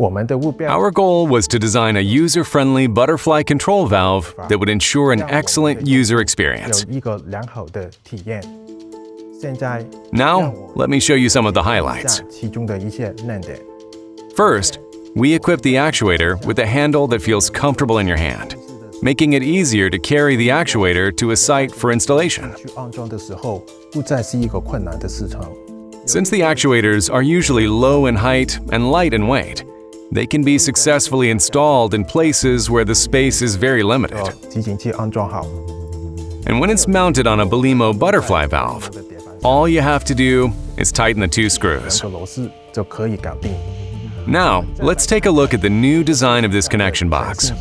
Our goal was to design a user-friendly butterfly control valve that would ensure an excellent user experience. Now, let me show you some of the highlights. First, we equip the actuator with a handle that feels comfortable in your hand, making it easier to carry the actuator to a site for installation. Since the actuators are usually low in height and light in weight, they can be successfully installed in places where the space is very limited. And when it's mounted on a Belimo butterfly valve, all you have to do is tighten the 2 screws. Now, let's take a look at the new design of this connection box.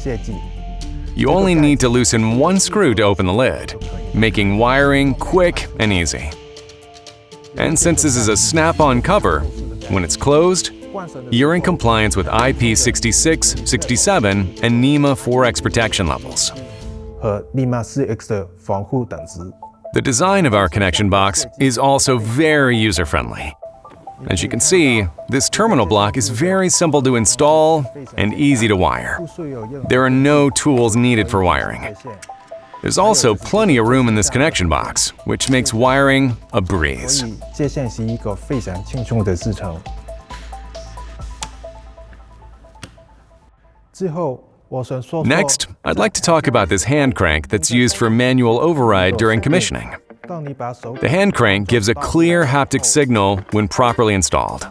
You only need to loosen 1 screw to open the lid, making wiring quick and easy. And since this is a snap-on cover, when it's closed, you're in compliance with IP66, 67, and NEMA 4X protection levels. The design of our connection box is also very user-friendly. As you can see, this terminal block is very simple to install and easy to wire. There are no tools needed for wiring. There's also plenty of room in this connection box, which makes wiring a breeze. Next, I'd like to talk about this hand crank that's used for manual override during commissioning. The hand crank gives a clear haptic signal when properly installed.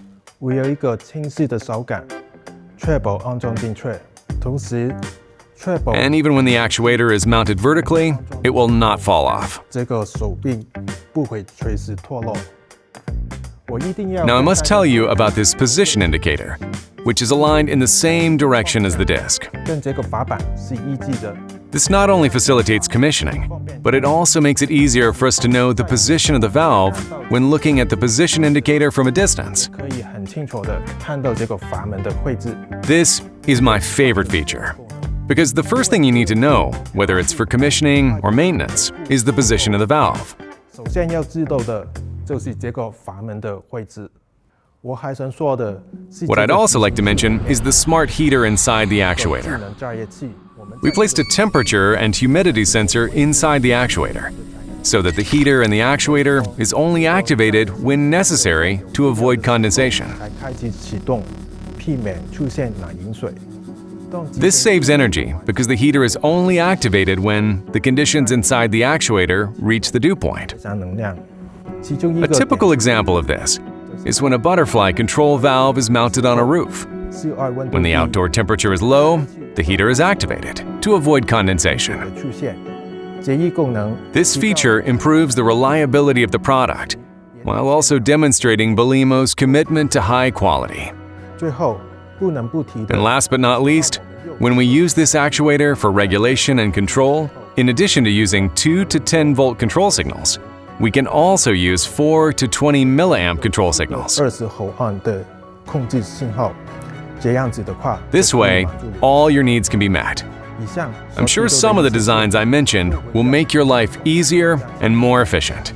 And even when the actuator is mounted vertically, it will not fall off. Now I must tell you about this position indicator, which is aligned in the same direction as the disc. This not only facilitates commissioning, but it also makes it easier for us to know the position of the valve when looking at the position indicator from a distance. This is my favorite feature, because the first thing you need to know, whether it's for commissioning or maintenance, is the position of the valve. What I'd also like to mention is the smart heater inside the actuator. We placed a temperature and humidity sensor inside the actuator, so that the heater in the actuator is only activated when necessary to avoid condensation. This saves energy because the heater is only activated when the conditions inside the actuator reach the dew point. A typical example of this is when a butterfly control valve is mounted on a roof. When the outdoor temperature is low, the heater is activated to avoid condensation. This feature improves the reliability of the product, while also demonstrating Belimo's commitment to high quality. And last but not least, when we use this actuator for regulation and control, in addition to using 2 to 10 volt control signals, we can also use 4 to 20 milliamp control signals. This way, all your needs can be met. I'm sure some of the designs I mentioned will make your life easier and more efficient.